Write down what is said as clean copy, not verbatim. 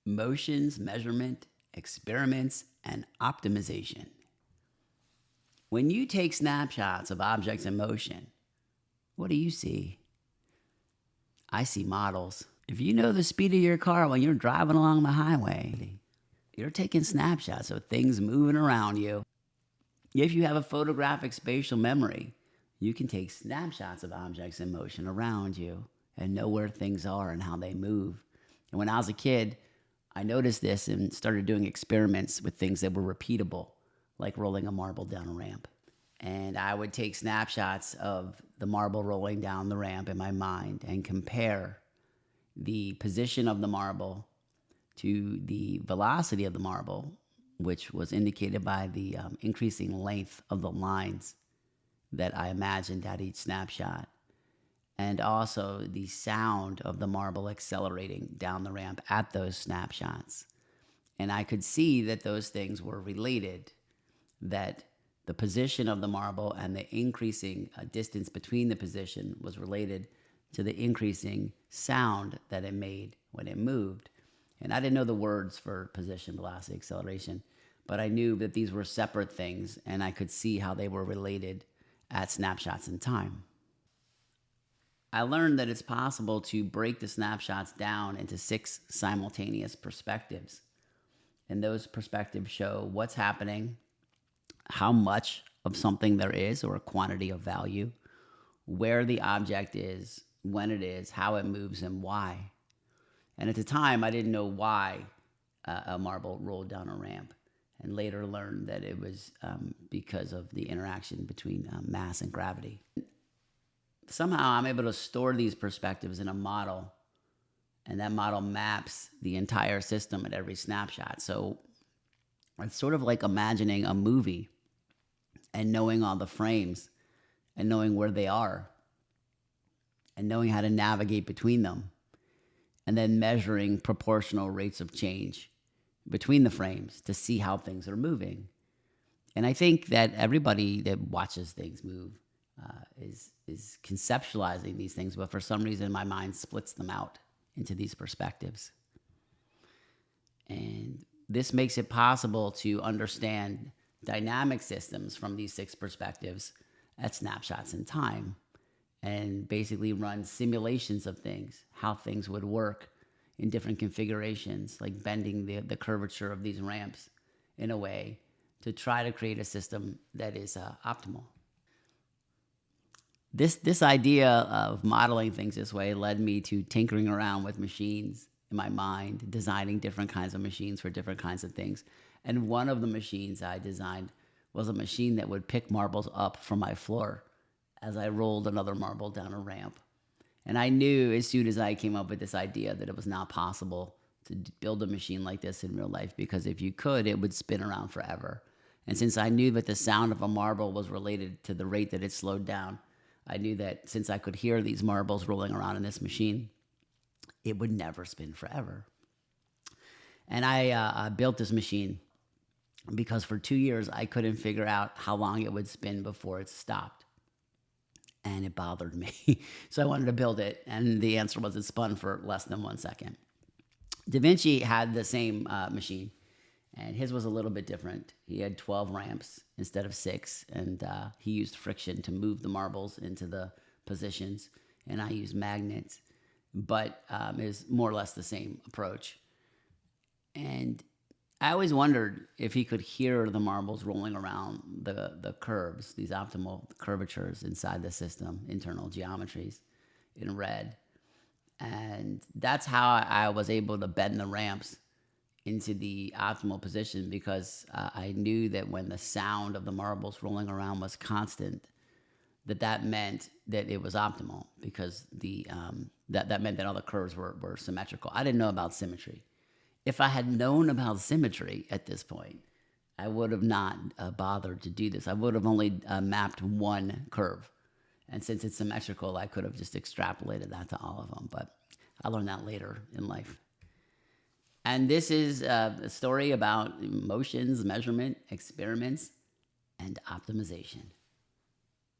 Motions, measurement, experiments, and optimization. When you take snapshots of objects in motion, what do you see? I see models. If you know the speed of your car when you're driving along the highway, you're taking snapshots of things moving around you. If you have a photographic spatial memory, you can take snapshots of objects in motion around you and know where things are and how they move. And when I was a kid, I noticed this and started doing experiments with things that were repeatable, like rolling a marble down a ramp. And I would take snapshots of the marble rolling down the ramp in my mind and compare the position of the marble to the velocity of the marble, which was indicated by the increasing length of the lines that I imagined at each snapshot, and also the sound of the marble accelerating down the ramp at those snapshots. And I could see that those things were related, that the position of the marble and the increasing distance between the position was related to the increasing sound that it made when it moved. And I didn't know the words for position, velocity, acceleration, but I knew that these were separate things, and I could see how they were related at snapshots in time. I learned that it's possible to break the snapshots down into 6 simultaneous perspectives. And those perspectives show what's happening, how much of something there is, or a quantity of value, where the object is, when it is, how it moves, and why. And at the time, I didn't know why a marble rolled down a ramp, and later learned that it was because of the interaction between mass and gravity. Somehow I'm able to store these perspectives in a model, and that model maps the entire system at every snapshot. So it's sort of like imagining a movie and knowing all the frames and knowing where they are and knowing how to navigate between them, and then measuring proportional rates of change between the frames to see how things are moving. And I think that everybody that watches things move is conceptualizing these things, but for some reason my mind splits them out into these perspectives. And this makes it possible to understand dynamic systems from these 6 perspectives at snapshots in time, and basically run simulations of things, how things would work in different configurations, like bending the curvature of these ramps in a way to try to create a system that is optimal. This idea of modeling things this way led me to tinkering around with machines in my mind, designing different kinds of machines for different kinds of things. And one of the machines I designed was a machine that would pick marbles up from my floor as I rolled another marble down a ramp. And I knew as soon as I came up with this idea that it was not possible to build a machine like this in real life, because if you could, it would spin around forever. And since I knew that the sound of a marble was related to the rate that it slowed down, I knew that since I could hear these marbles rolling around in this machine, it would never spin forever. And I built this machine because for 2 years I couldn't figure out how long it would spin before it stopped. And it bothered me. So I wanted to build it, and the answer was it spun for less than 1 second. Da Vinci had the same machine, and his was a little bit different. He had 12 ramps instead of 6, and he used friction to move the marbles into the positions, and I used magnets, but it was more or less the same approach. And I always wondered if he could hear the marbles rolling around the curves, these optimal curvatures inside the system, internal geometries in red. And that's how I was able to bend the ramps into the optimal position, because I knew that when the sound of the marbles rolling around was constant, that meant that it was optimal, because that meant that all the curves were symmetrical. I didn't know about symmetry. If I had known about symmetry at this point, I would have not bothered to do this. I would have only mapped one curve. And since it's symmetrical, I could have just extrapolated that to all of them. But I learned that later in life. And this is a story about motions, measurement, experiments, and optimization.